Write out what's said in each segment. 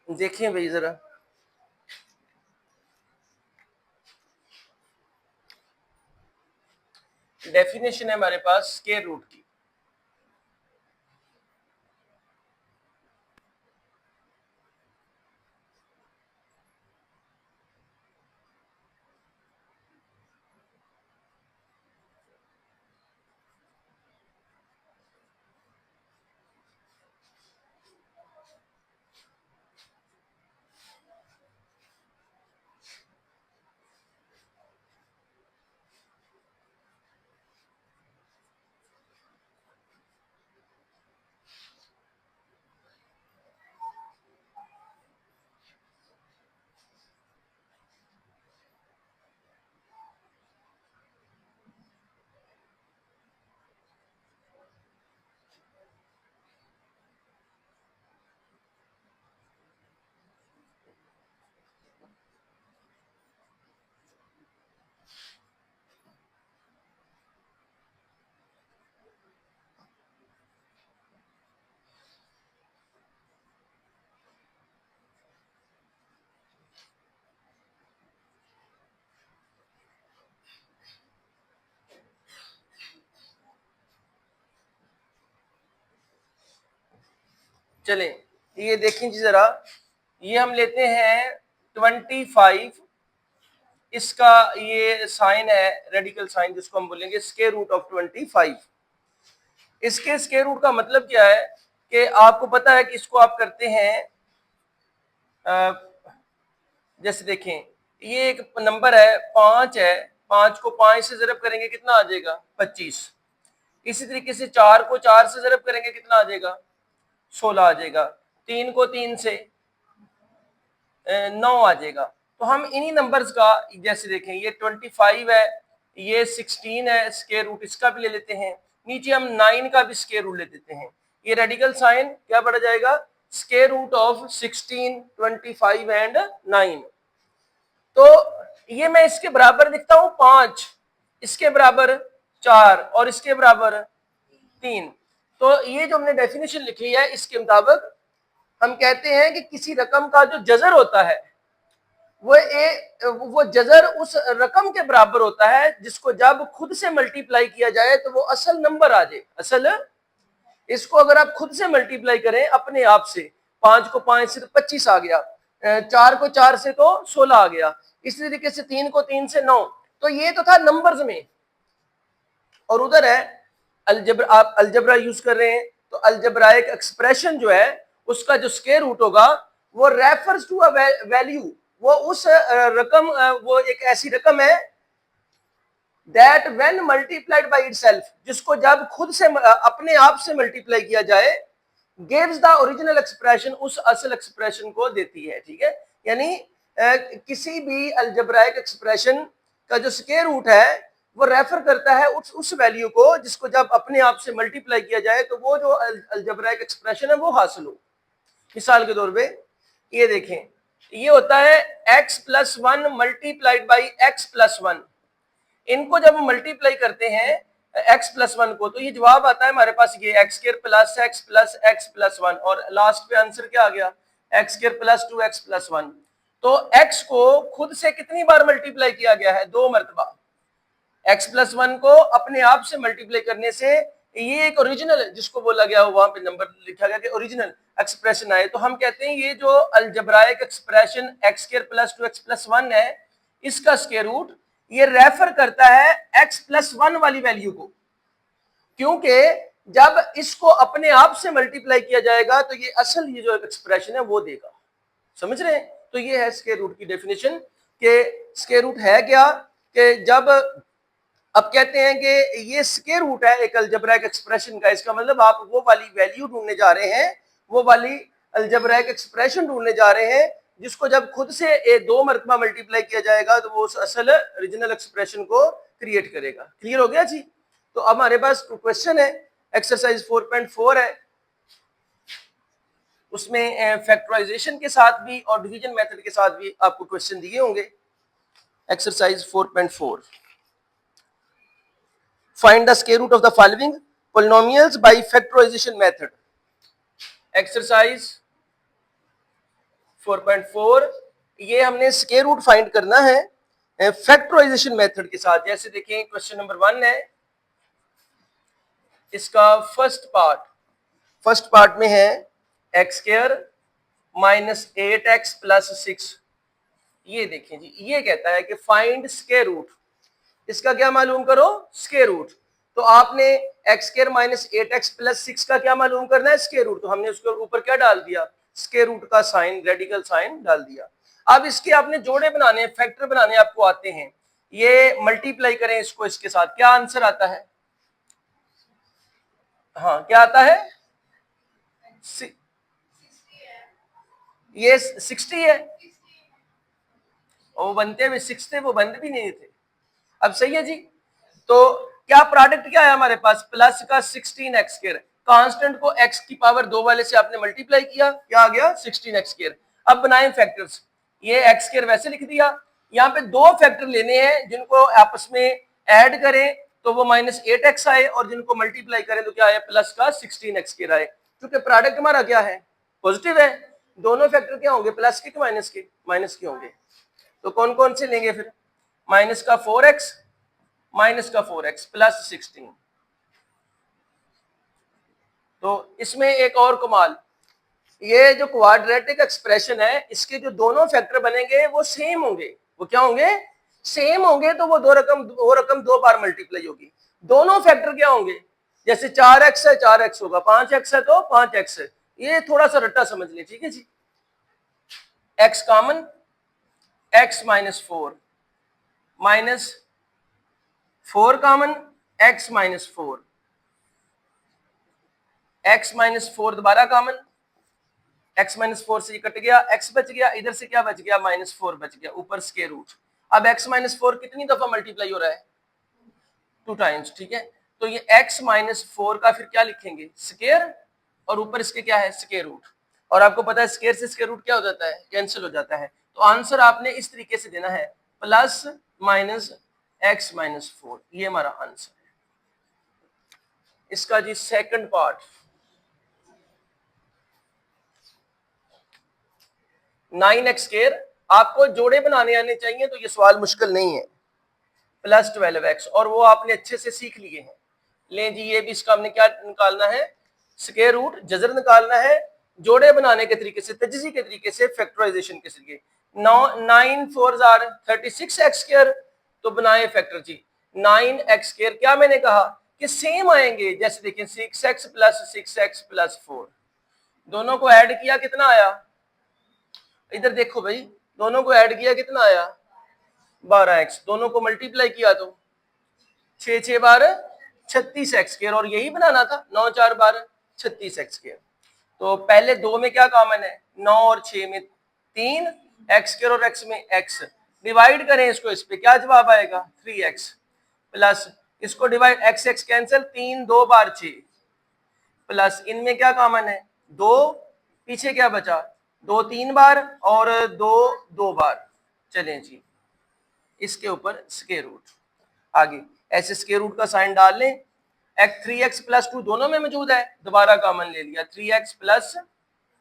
देखिए भाई जरा, डेफिनेशन है हमारे पास स्क्वायर रूट की। चले ये देखें जी जरा, ये हम लेते हैं 25, इसका ये साइन है रेडिकल साइन जिसको हम बोलेंगे स्क्वायर रूट ऑफ 25। इसके स्क्वायर रूट का मतलब क्या है कि आपको पता है कि इसको आप करते हैं जैसे देखें ये एक नंबर है 5 है, 5 को 5 से ज़रब करेंगे कितना आ जाएगा 25। इसी तरीके से 4 को 4 से ज़रब करेंगे कितना आ जाएगा 16 आ जाएगा। 3 को 3 से 9 आ जाएगा। तो हम इन्हीं नंबर्स का जैसे देखें ये 25 है, ये 16 है, स्क्वायर रूट इसका भी ले लेते हैं, नीचे हम 9 का भी स्क्वायर रूट ले देते हैं। ये रेडिकल साइन क्या बढ़ जाएगा स्क्वायर रूट ऑफ 16, 25 एंड 9। तो ये मैं इसके बराबर लिखता हूं 5, इसके बराबर 4 और इसके बराबर 3। तो ये जो हमने डेफिनेशन लिखी है इसके मुताबिक हम कहते हैं कि किसी रकम का जो जजर होता है वो जजर उस रकम के बराबर होता है जिसको जब खुद से मल्टीप्लाई किया जाए तो वो असल नंबर आ जाए। असल इसको अगर आप खुद से मल्टीप्लाई करें अपने आप से, 5 को 5 से तो 25 आ गया, 4 को 4 से तो 16 आ गया, इसी तरीके से 3 को 3 से 9। तो ये तो था नंबर्स में, और उधर है अलजब्रा, आप अलजब्रा यूज कर रहे हैं तो अलजब्राइक एक्सप्रेशन जो है उसका जो स्क्वायर रूट होगा वो रेफर्स टू अ वैल्यू, वो उस रकम, वो एक ऐसी रकम है that when multiplied by itself, जिसको जब खुद से अपने आप से मल्टीप्लाई किया जाए गिव्स द ओरिजिनल एक्सप्रेशन, उस असल एक्सप्रेशन को देती है। ठीक है, यानी किसी भी अलजब्राइक एक्सप्रेशन का जो स्क्वायर रूट है वो रेफर करता है उस वैल्यू को जिसको जब अपने आप से मल्टीप्लाई किया जाए तो वो जो अलजब्राइक एक्सप्रेशन है वो हासिल हो। मिसाल के तौर पे ये देखें, ये होता है x plus 1 multiplied by x plus 1। इनको जब हम मल्टीप्लाई करते हैं x प्लस 1 को तो ये जवाब आता है हमारे पास ये x square plus x plus 1, और लास्ट पे आंसर क्या आ गया x square plus 2x plus 1। तो x को खुद से कितनी बार मल्टीप्लाई किया गया है 2 मरतबा। x प्लस 1 को अपने आप से मल्टीप्लाई करने से ये एक ओरिजिनल जिसको बोला गया वहां पे नंबर लिखा गया कि ओरिजिनल एक्सप्रेशन आए, तो हम कहते हैं ये जो algebraic expression x square plus 2x plus 1 है इसका स्क्वायर रूट ये रेफर करता है x प्लस 1 वाली वैल्यू को, क्योंकि जब इसको अपने आप से मल्टीप्लाई किया जाएगा तो ये असल ये जो एक्सप्रेशन है वो देगा। समझ रहे हैं? तो ये है स्क्वायर रूट की डेफिनेशन कि स्क्वायर रूट है क्या, कि जब अब कहते हैं कि ये स्क्वायर रूट है एक अलजब्राइक एक्सप्रेशन का, इसका मतलब आप वो वाली वैल्यू ढूंढने जा रहे हैं, वो वाली अलजब्राइक एक्सप्रेशन ढूंढने जा रहे हैं जिसको जब खुद से 2 मरतबा मल्टीप्लाई किया जाएगा तो वो उस असल ओरिजिनल एक्सप्रेशन को क्रिएट करेगा। क्लियर हो गया जी? तो अब हमारे पास क्वेश्चन है एक्सरसाइज 4.4 है, उसमें फैक्टराइजेशन के साथ भी और डिवीजन मेथड के साथ भी आपको क्वेश्चन दिए होंगे। Exercise 4.4, find the square root of the following polynomials by factorization method। Exercise 4.4। ये हमने स्क्वायर रूट फाइंड करना है फैक्टराइजेशन मेथड के साथ। जैसे देखिए क्वेश्चन नंबर 1 है, इसका फर्स्ट पार्ट में है x square minus 8x plus 6। ये देखें जी, ये कहता है कि फाइंड स्क्वायर रूट, इसका क्या मालूम करो, स्क्वायर रूट। तो आपने x square minus 8x plus 6 का क्या मालूम करना है, स्क्वायर रूट। तो हमने उसके ऊपर क्या डाल दिया, स्क्वायर रूट का साइन, रेडिकल साइन डाल दिया। अब इसके आपने जोड़े बनाने, फैक्टर बनाने आपको आते हैं। ये मल्टीप्लाई करें इसको इसके साथ, क्या आंसर आता है, हाँ क्या आता है, ये 60 है। वो बनते भी 6 थे, वो बंद भी नहीं थे। अब सही है जी। तो क्या प्रोडक्ट क्या है हमारे पास, प्लस का 16x स्क्वायर, कांस्टेंट को x की पावर 2 वाले से आपने मल्टीप्लाई किया, क्या आ गया 16x स्क्वायर। अब बनाएं फैक्टर्स, ये x स्क्वायर वैसे लिख दिया। यहाँ पे दो फैक्टर लेने हैं जिनको आपस में ऐड करें तो वो माइनस 8x आए, और जिनको मल्टीप्लाई करें तो क्या आए, प्लस का 16x स्क्वायर आए। क्योंकि प्रोडक्ट हमारा क्या है, पॉजिटिव है। दोनों फैक्टर क्या होंगे, प्लस के माइनस के, माइनस के होंगे। तो कौन कौन से लेंगे फिर, माइनस का 4x माइनस का 4x प्लस 16। तो इसमें एक और कमाल, ये जो क्वाड्रेटिक एक्सप्रेशन है, इसके जो दोनों फैक्टर बनेंगे वो सेम होंगे। वो क्या होंगे, सेम होंगे। तो वो दो रकम दो बार मल्टीप्लाई होगी। दोनों फैक्टर क्या होंगे, जैसे 4x है 4x होगा, 5x है तो 5x है। ये थोड़ा सा रट्टा समझ लें, ठीक है जी। x common, x minus 4 minus 4 common, x minus 4, x minus 4 दोबारा कॉमन, x माइनस 4 से ये कट गया, x बच गया, इधर से क्या बच गया, माइनस 4 बच गया, ऊपर स्क्वायर रूट। अब x माइनस 4 कितनी दफा मल्टीप्लाई हो रहा है, 2 टाइम्स, ठीक है। तो ये x माइनस 4 का फिर क्या लिखेंगे, स्क्वायर, और ऊपर इसके क्या है, स्क्वायर रूट। और आपको पता है स्क्वायर से स्क्वायर रूट क्या हो जाता है, कैंसिल हो जाता है। तो आंसर आपने इस तरीके से देना है, प्लस माइनस x माइनस 4, ये हमारा आंसर है। इसका जी सेकंड पार्ट, 9x स्क्वायर, आपको जोड़े बनाने आने चाहिए तो ये सवाल मुश्किल नहीं है, प्लस 12x, और वो आपने अच्छे से सीख लिए हैं। लें जी, ये भी इसका हमने क्या निकालना है, स्क्वायर रूट, जजर निकालना है, जोड़े बनाने के तरीके से, तजज़ी के तरीके से, फैक्टराइजेशन के जरिए। 9 4 आर 36x स्क्वायर, तो बनाए फैक्टर जी 9x स्क्वायर। क्या मैंने कहा कि सेम आएंगे, जैसे देखिए 6x प्लस 4, दोनों को ऐड किया कितना आया, इधर देखो भाई, दोनों को ऐड किया कितना आया, 12x, दोनों को मल्टीप्लाई किया तो 6 बार 36x स्क्वायर, और यही बनाना था, 9 4 बार 36x स्क्वायर। तो पहले दो में क्या कॉमन है, 9 और 6 में 3, x स्क्वायर और x में x, डिवाइड करें इसको, इस पे क्या जवाब आएगा, 3x, प्लस इसको डिवाइड, x x कैंसिल, 3 2 बार 6, प्लस इनमें क्या कॉमन है, 2, पीछे क्या बचा, 2 3 बार और 2 2 बार। चलें जी, इसके ऊपर स्क्वायर रूट, आगे ऐसे स्क्वायर रूट का साइन डाल लें। एक्स 3x प्लस 2 दोनों में मौजूद है, दोबारा कॉमन ले लिया, 3x प्लस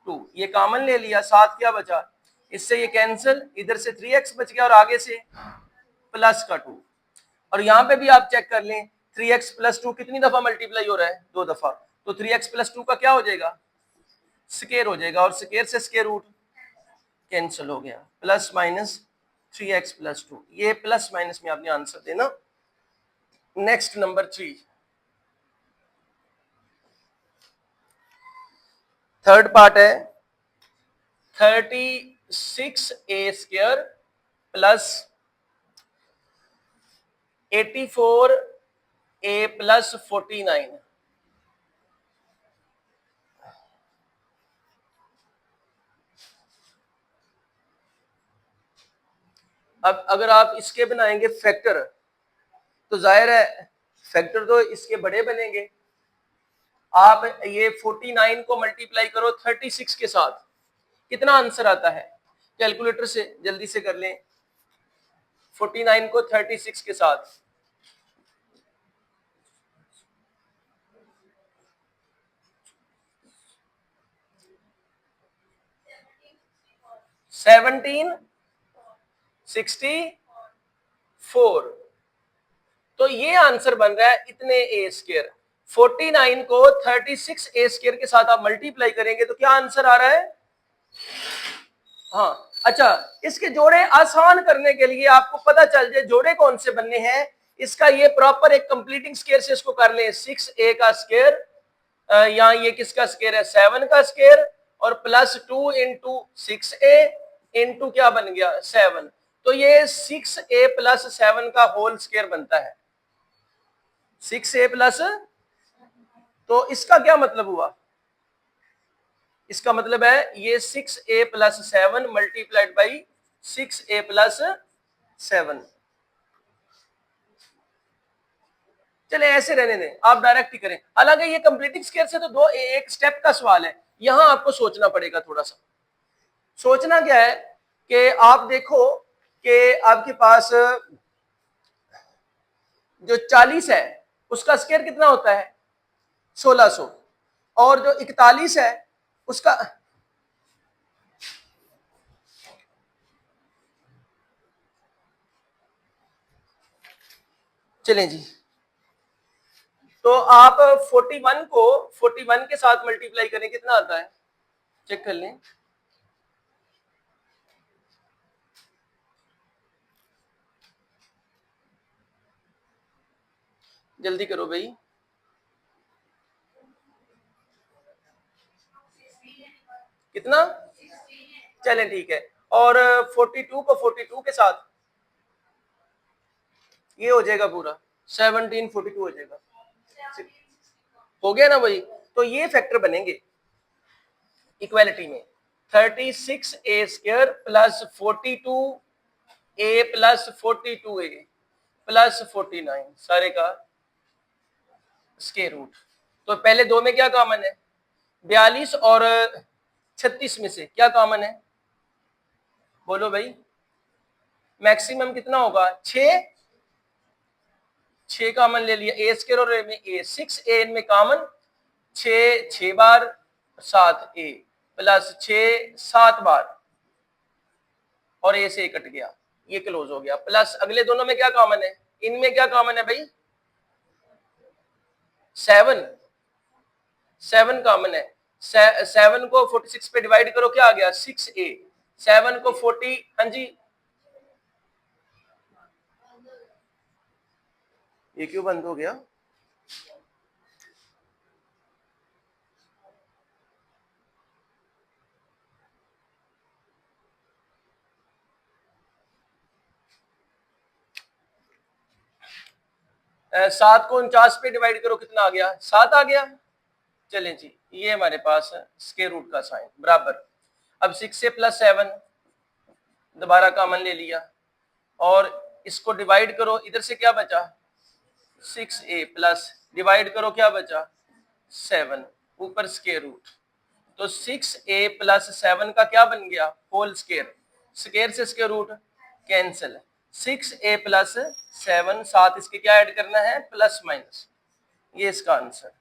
2, ये कॉमन ले लिया, साथ क्या बचा, इससे ये कैंसिल, इधर से 3x बच गया और आगे से प्लस का 2। और यहाँ पे भी आप चेक कर लें, 3x प्लस 2 कितनी दफा मल्टीप्लाई हो रहा है, 2 दफा। तो 3x प्लस 2 का क्या हो जाएगा, स्क्वायर हो जाएगा, और स्क्वायर से स्क्वायर रूट कैंसिल हो गया, प्लस माइनस 3x प्लस 2, ये प्लस माइनस में आपने आंसर देना। नेक्स्ट नंबर 3, थर्ड पार्ट है 36a square plus 84a plus 49। अब अगर आप इसके बनाएंगे फैक्टर, तो जाहिर है फैक्टर तो इसके बड़े बनेंगे। आप ये 49 को मल्टीप्लाई करो 36 के साथ, कितना आंसर आता है, कैलकुलेटर से जल्दी से कर लें, 49 को 36 के साथ, 1764। तो ये आंसर बन रहा है इतने ए स्क्वायर। 49 को 36 ए स्क्वायर के साथ आप मल्टीप्लाई करेंगे तो क्या आंसर आ रहा है? हाँ, अच्छा, इसके जोड़े आसान करने के लिए आपको पता चल जाए जोड़े कौन से बनने हैं, इसका ये प्रॉपर एक कंप्लीटिंग स्क्वायर से इसको कर लें। 6a का स्क्वायर, यहाँ ये किसका स्क्वायर है? 7 का स्क्वायर, और प्लस 2 इंटू 6a इंटू क्या बन गया? 7। तो ये 6a प्लस 7 का होल स्क्वायर बनता है। 6a प्लस, तो इसका क्या मतलब हुआ? इसका मतलब है ये 6a plus 7 multiplied by 6a plus 7। चले ऐसे रहने दें, आप डायरेक्ट ही करें। हालांकि ये कंप्लीटिंग स्क्वायर से तो दो एक स्टेप का सवाल है, यहां आपको सोचना पड़ेगा थोड़ा सा। सोचना क्या है कि आप देखो कि आपके पास जो 40 है उसका स्क्वायर कितना होता है? 1600, और जो 41 है उसका, चलें जी, तो आप 41 को 41 के साथ मल्टीप्लाई करें, कितना आता है? चेक कर लें। जल्दी करो भाई। कितना? चलें ठीक है। और 42 को 42 के साथ ये हो जाएगा पूरा 1742 हो जाएगा। हो गया ना भाई? तो ये फैक्टर बनेंगे इक्वालिटी में। 36a square plus 42a plus 42a plus 49 सारे का स्क्वायर रूट। तो पहले दो में क्या कॉमन है? 42 और 36 में से क्या कॉमन है? बोलो भाई। मैक्सिमम कितना होगा? 6 कॉमन ले लिया, ए स्क्वायर और ए में ए, 6a इनमें कॉमन, 6 बार 7a प्लस 6 7 बार, और ए से कट गया, ये क्लोज हो गया। प्लस अगले दोनों में क्या कॉमन है? इनमें क्या कॉमन है भाई? 7 कॉमन है। 7 को 46 पे डिवाइड करो, क्या आ गया? 6a। 7 को 40, हाँ जी, ये क्यों बंद हो गया? सात को 49 पे डिवाइड करो, कितना आ गया? 7 आ गया। चलें जी, ये हमारे पास स्क्वायर रूट का साइन बराबर। अब 6 से प्लस 7 दोबारा कॉमन ले लिया, और इसको डिवाइड करो, इधर से क्या बचा? 6a प्लस, डिवाइड करो क्या बचा? 7, ऊपर स्क्वायर रूट। तो 6a प्लस 7 का क्या बन गया? Whole square. स्क्वायर से square root cancel. 6a plus 7, साथ इसके क्या ऐड करना है? Plus minus. ये इसका आंसर।